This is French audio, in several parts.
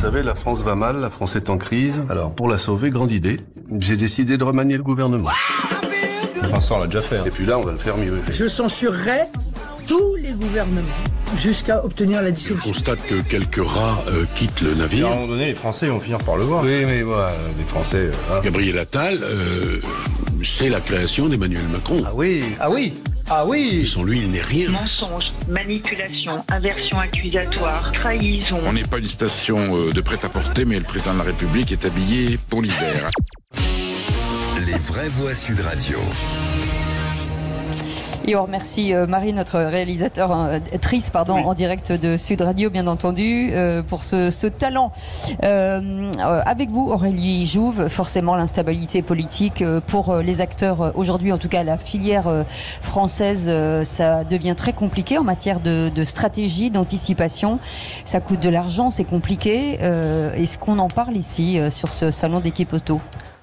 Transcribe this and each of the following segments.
savez, la France va mal, la France est en crise. Alors, pour la sauver, grande idée, j'ai décidé de remanier le gouvernement. Vincent l'a déjà fait. Et puis là, on va le faire mieux. Je censurerai tous les gouvernements jusqu'à obtenir la dissolution. Je constate que quelques rats quittent le navire. À un moment donné, les Français vont finir par le voir. Oui, mais voilà, les Français... Gabriel Attal, c'est la création d'Emmanuel Macron. Ah oui. Sans lui, il n'est rien. Mensonge, manipulation, inversion accusatoire, trahison. On n'est pas une station de prêt-à-porter, mais le président de la République est habillé pour l'hiver. Les vraies voix Sud Radio. Et on remercie Marie, notre réalisatrice en direct de Sud Radio, bien entendu, pour ce talent. Avec vous, Aurélie Jouve, forcément l'instabilité politique pour les acteurs aujourd'hui, en tout cas la filière française, ça devient très compliqué en matière de stratégie, d'anticipation. Ça coûte de l'argent, c'est compliqué. Est-ce qu'on en parle ici sur ce salon d'équipe auto ?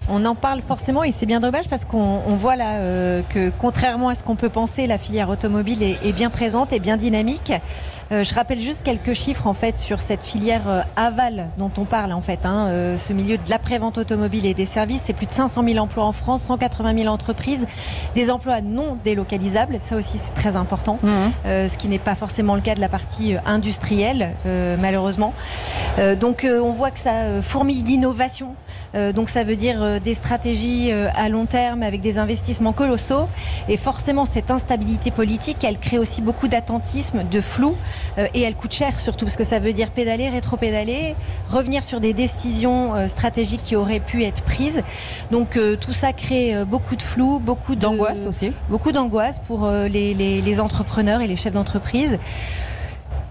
On en parle forcément et c'est bien dommage parce qu'on voit là que contrairement à ce qu'on peut penser, la filière automobile est bien présente et bien dynamique. Je rappelle juste quelques chiffres en fait sur cette filière aval dont on parle en fait. Ce milieu de l'après-vente automobile et des services, c'est plus de 500 000 emplois en France, 180 000 entreprises, des emplois non délocalisables. Ça aussi c'est très important, ce qui n'est pas forcément le cas de la partie industrielle malheureusement. Donc on voit que ça fourmille d'innovation. Donc ça veut dire des stratégies à long terme avec des investissements colossaux et forcément cette instabilité politique elle crée aussi beaucoup d'attentisme, de flou et elle coûte cher surtout parce que ça veut dire pédaler, rétro-pédaler, revenir sur des décisions stratégiques qui auraient pu être prises. Donc tout ça crée beaucoup de flou, beaucoup d'angoisse aussi. Beaucoup d'angoisse pour les entrepreneurs et les chefs d'entreprise.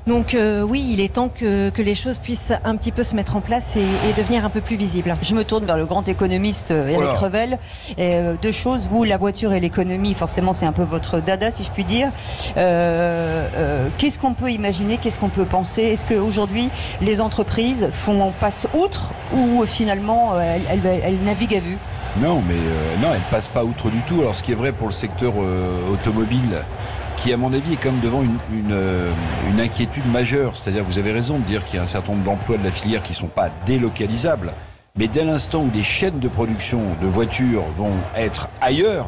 Donc oui, il est temps que les choses puissent un petit peu se mettre en place et devenir un peu plus visibles. Je me tourne vers le grand économiste Eric Revel. Deux choses, vous, la voiture et l'économie, forcément c'est un peu votre dada si je puis dire. Qu'est-ce qu'on peut imaginer, qu'est-ce qu'on peut penser? Est-ce qu'aujourd'hui les entreprises passent outre ou finalement elles naviguent à vue? Non, mais non, elles ne passent pas outre du tout. Alors ce qui est vrai pour le secteur automobile, qui à mon avis est quand même devant une inquiétude majeure. C'est-à-dire, vous avez raison de dire qu'il y a un certain nombre d'emplois de la filière qui ne sont pas délocalisables, mais dès l'instant où les chaînes de production de voitures vont être ailleurs,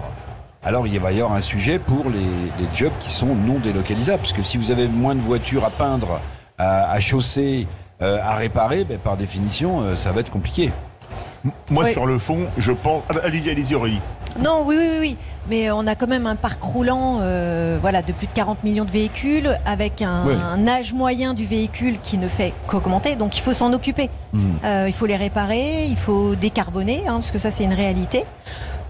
alors il va y avoir un sujet pour les jobs qui sont non délocalisables. Parce que si vous avez moins de voitures à peindre, à chausser, à réparer, par définition, ça va être compliqué. Moi, sur le fond, je pense... Allez-y, Aurélie. Non, oui. Mais on a quand même un parc roulant de plus de 40 millions de véhicules avec un âge moyen du véhicule qui ne fait qu'augmenter. Donc il faut s'en occuper. Il faut les réparer, il faut décarboner, parce que ça c'est une réalité.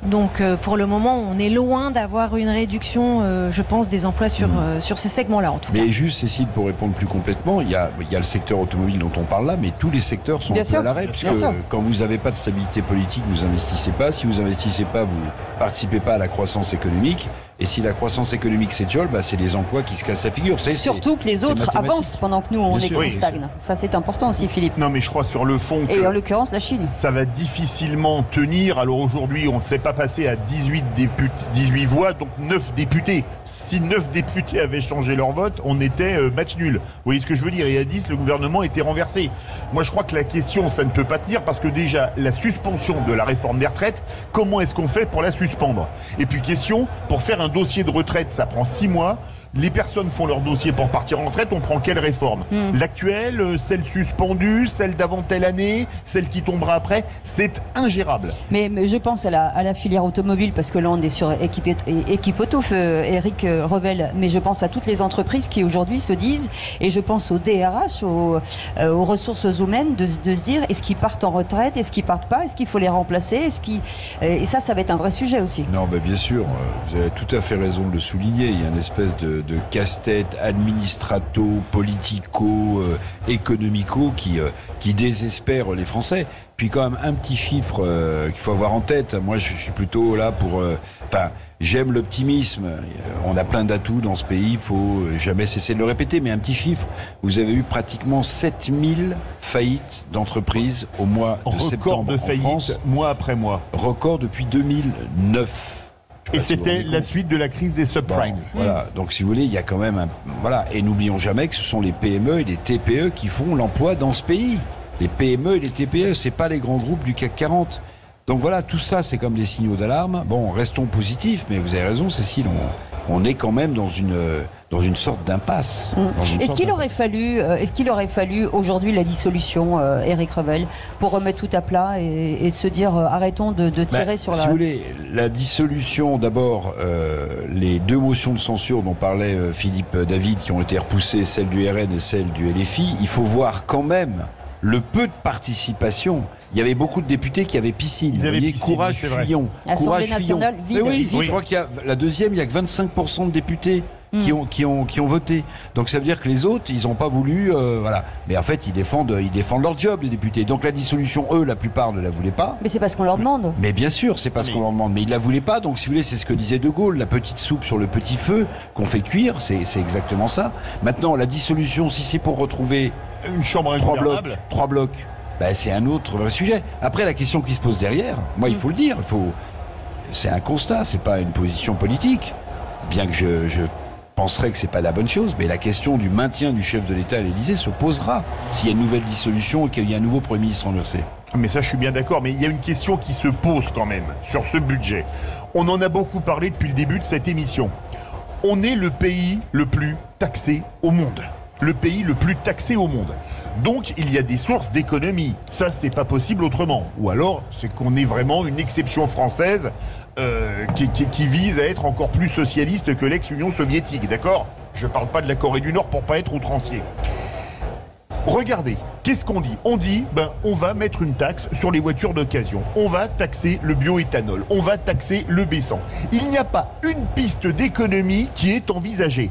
Donc pour le moment, on est loin d'avoir une réduction, je pense, des emplois sur ce segment-là en tout cas. Mais juste, Cécile, pour répondre plus complètement, il y a le secteur automobile dont on parle là, mais tous les secteurs sont un peu à l'arrêt, puisque quand vous n'avez pas de stabilité politique, vous investissez pas. Si vous investissez pas, vous participez pas à la croissance économique. Et si la croissance économique s'étiole, c'est les emplois qui se cassent la figure. Surtout que les autres avancent pendant que nous, on stagne. Ça, c'est important aussi, Philippe. Non, mais je crois sur le fond et en l'occurrence, la Chine. Ça va difficilement tenir. Alors aujourd'hui, on ne s'est pas passé à 18 voix, donc 9 députés. Si 9 députés avaient changé leur vote, on était match nul. Vous voyez ce que je veux dire? Et à 10, le gouvernement était renversé. Moi, je crois que la question, ça ne peut pas tenir parce que déjà, la suspension de la réforme des retraites, comment est-ce qu'on fait pour la suspendre? Et puis question, pour faire un dossier de retraite, ça prend 6 mois. Les personnes font leur dossier pour partir en retraite, on prend quelle réforme? L'actuelle, celle suspendue, celle d'avant telle année, celle qui tombera après? C'est ingérable. Mais je pense à la filière automobile, parce que là on est sur équipe auto, Eric Revel, mais je pense à toutes les entreprises qui aujourd'hui se disent, et je pense aux DRH, aux ressources humaines, de se dire, est-ce qu'ils partent en retraite, est-ce qu'ils partent pas, est-ce qu'il faut les remplacer, et ça va être un vrai sujet aussi. Non, bien sûr, vous avez tout à fait raison de le souligner, il y a une espèce de casse-tête politico, économico qui désespère les Français. Puis quand même un petit chiffre qu'il faut avoir en tête. Moi, je suis plutôt là pour... j'aime l'optimisme. On a plein d'atouts dans ce pays. Il faut jamais cesser de le répéter. Mais un petit chiffre. Vous avez eu pratiquement 7000 faillites d'entreprises au mois de septembre de faillites, en France. Mois après mois. Record depuis 2009. Et c'était la suite de la crise des subprimes. Voilà. Donc, si vous voulez, il y a quand même Et n'oublions jamais que ce sont les PME et les TPE qui font l'emploi dans ce pays. les PME et les TPE, c'est pas les grands groupes du CAC 40. Donc voilà, tout ça, c'est comme des signaux d'alarme. Bon, restons positifs, mais vous avez raison, Cécile, on est quand même dans une sorte d'impasse. Est-ce qu'il aurait fallu aujourd'hui la dissolution, Éric Revel, pour remettre tout à plat et se dire arrêtons de tirer sur la... Si vous voulez, la dissolution, d'abord, les 2 motions de censure dont parlait Philippe David, qui ont été repoussées, celle du RN et celle du LFI, il faut voir quand même le peu de participation. Il y avait beaucoup de députés qui avaient piscine. Ils avaient piscine, Courage Fillon. Assemblée nationale vide. Oui, je crois qu'il y a la deuxième, il n'y a que 25% de députés qui ont voté. Donc ça veut dire que les autres, ils n'ont pas voulu, voilà. Mais en fait, ils défendent leur job, les députés. Donc la dissolution, eux, la plupart ne la voulaient pas. Mais c'est parce qu'on leur demande. Mais bien sûr, c'est parce qu'on leur demande. Mais ils ne la voulaient pas. Donc si vous voulez, c'est ce que disait De Gaulle, la petite soupe sur le petit feu qu'on fait cuire, c'est exactement ça. Maintenant, la dissolution, si c'est pour retrouver une chambre ingouvernable, 3 blocs, ben, c'est un autre vrai sujet. Après, la question qui se pose derrière, moi, il faut le dire, c'est un constat, c'est pas une position politique. Bien que je penserais que c'est pas la bonne chose, mais la question du maintien du chef de l'État à l'Élysée se posera s'il y a une nouvelle dissolution et qu'il y a un nouveau Premier ministre renversé. Mais ça, je suis bien d'accord, mais il y a une question qui se pose quand même sur ce budget. On en a beaucoup parlé depuis le début de cette émission. On est le pays le plus taxé au monde. Le pays le plus taxé au monde. Donc il y a des sources d'économie. Ça, c'est pas possible autrement. Ou alors, c'est qu'on est vraiment une exception française qui vise à être encore plus socialiste que l'ex-Union soviétique, d'accord ? Je parle pas de la Corée du Nord pour pas être outrancier. Regardez, qu'est-ce qu'on dit ? On dit, on va mettre une taxe sur les voitures d'occasion. On va taxer le bioéthanol. On va taxer le B100. Il n'y a pas une piste d'économie qui est envisagée.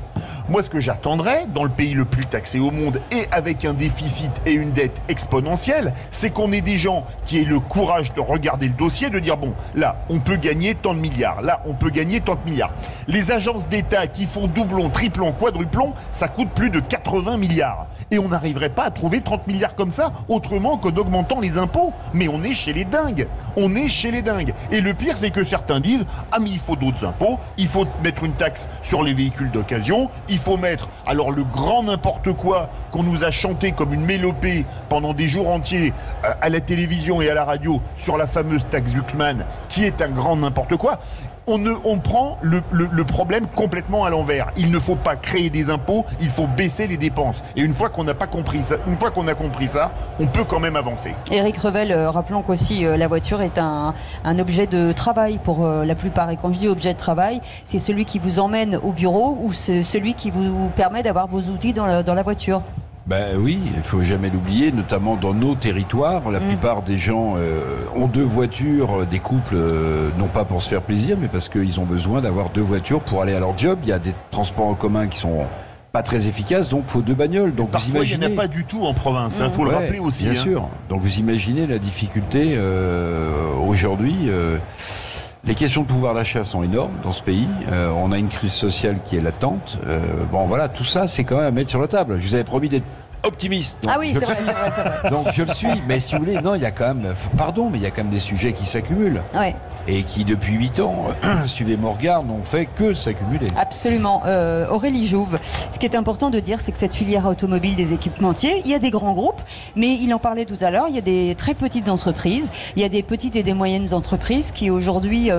Moi, ce que j'attendrais, dans le pays le plus taxé au monde et avec un déficit et une dette exponentielle, c'est qu'on ait des gens qui aient le courage de regarder le dossier, de dire, bon, là, on peut gagner tant de milliards. Là, on peut gagner tant de milliards. Les agences d'État qui font doublon, triplon, quadruplon, ça coûte plus de 80 milliards. Et on n'arriverait pas à trouver 30 milliards comme ça, autrement qu'en augmentant les impôts. Mais on est chez les dingues. On est chez les dingues. Et le pire, c'est que certains disent, ah mais il faut d'autres impôts, il faut mettre une taxe sur les véhicules d'occasion, il faut mettre, alors le grand n'importe quoi qu'on nous a chanté comme une mélopée pendant des jours entiers à la télévision et à la radio sur la fameuse taxe Zuckman, qui est un grand n'importe quoi. On prend le problème complètement à l'envers. Il ne faut pas créer des impôts, il faut baisser les dépenses. Et une fois qu'on a compris ça, on peut quand même avancer. Éric Revel, rappelons qu'aussi la voiture est un objet de travail pour la plupart. Et quand je dis objet de travail, c'est celui qui vous emmène au bureau ou c'est celui qui vous permet d'avoir vos outils dans la voiture. Ben oui, il ne faut jamais l'oublier, notamment dans nos territoires. La plupart des gens ont 2 voitures, des couples, non pas pour se faire plaisir, mais parce qu'ils ont besoin d'avoir 2 voitures pour aller à leur job. Il y a des transports en commun qui sont pas très efficaces, donc il faut 2 bagnoles. Donc parfois, vous imaginez... il n'y en a pas du tout en province, il faut le rappeler aussi. Bien sûr. Donc vous imaginez la difficulté aujourd'hui. Les questions de pouvoir d'achat sont énormes dans ce pays. On a une crise sociale qui est latente. Bon, voilà, tout ça, c'est quand même à mettre sur la table. Je vous avais promis d'être optimiste. Ah oui, c'est vrai. Donc je le suis. Mais si vous voulez, non, il y a quand même, pardon, mais il y a quand même des sujets qui s'accumulent. Ouais. Et qui, depuis 8 ans, suivez mon regard, n'ont fait que s'accumuler. Absolument. Aurélie Jouve, ce qui est important de dire, c'est que cette filière automobile des équipementiers, il y a des grands groupes, mais il en parlait tout à l'heure, il y a des très petites entreprises, il y a des petites et des moyennes entreprises qui aujourd'hui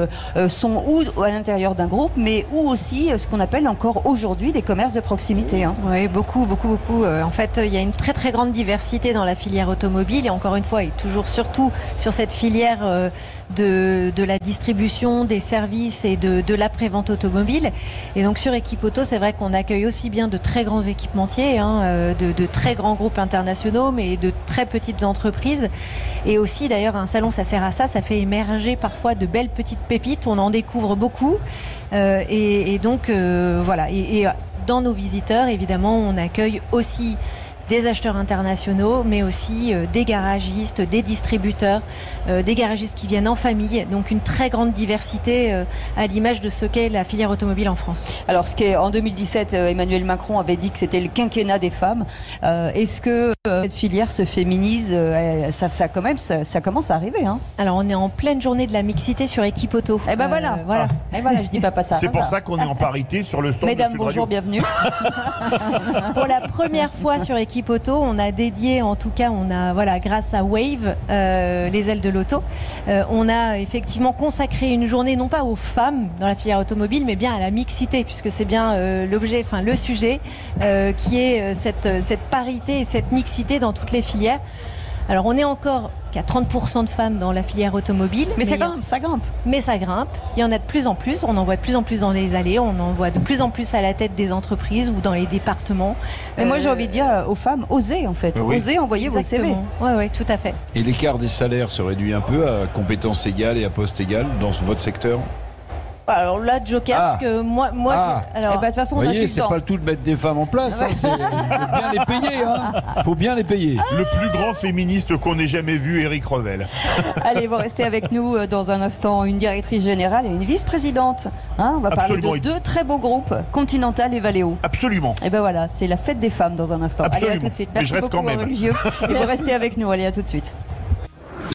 sont ou à l'intérieur d'un groupe, mais ou aussi ce qu'on appelle encore aujourd'hui des commerces de proximité. Hein. Oui, beaucoup. En fait, il y a une très très grande diversité dans la filière automobile et encore une fois, et toujours surtout sur cette filière de la distribution des services et de l'après-vente automobile. Et donc sur Equipauto, c'est vrai qu'on accueille aussi bien de très grands équipementiers, de très grands groupes internationaux, mais de très petites entreprises. Et aussi d'ailleurs un salon, ça sert à ça, ça fait émerger parfois de belles petites pépites, on en découvre beaucoup. Et donc voilà. Et dans nos visiteurs, évidemment, on accueille aussi des acheteurs internationaux, mais aussi des garagistes, des distributeurs, des garagistes qui viennent en famille. Donc une très grande diversité à l'image de ce qu'est la filière automobile en France. Alors en 2017, Emmanuel Macron avait dit que c'était le quinquennat des femmes. Est-ce que cette filière se féminise ça commence à arriver. Hein. Alors on est en pleine journée de la mixité sur Equipauto. Et ben voilà. Et voilà, je dis pas ça. C'est pour ça qu'on est en parité sur le stand. Mesdames, de bonjour, bienvenue. Pour la première fois sur Equipauto, Poteau, on a dédié, en tout cas, grâce à Wave, les ailes de l'auto, on a effectivement consacré une journée non pas aux femmes dans la filière automobile, mais bien à la mixité, puisque c'est bien le sujet qui est cette parité et cette mixité dans toutes les filières. Alors on est encore qu'à 30% de femmes dans la filière automobile. Mais ça grimpe. Mais ça grimpe. Il y en a de plus en plus. On en voit de plus en plus dans les allées. On en voit de plus en plus à la tête des entreprises ou dans les départements. Mais moi j'ai envie de dire aux femmes, osez en fait. Oui. Osez envoyer vos CV. Oui, tout à fait. Et l'écart des salaires se réduit un peu à compétences égales et à poste égal dans votre secteur? Alors là, Joker, parce que moi de toute façon, vous voyez, c'est pas le tout de mettre des femmes en place. Il faut bien les payer. Faut bien les payer. Le plus grand féministe qu'on ait jamais vu, Éric Revel. Allez, vous restez avec nous dans un instant. Une directrice générale et une vice-présidente. On va parler de deux très beaux groupes, Continental et Valeo. Absolument. Et ben voilà, c'est la fête des femmes dans un instant. Absolument. Allez, à tout de suite. Mais Merci je reste beaucoup, quand même. Aurélie Gillot. Et vous restez avec nous. Allez, à tout de suite.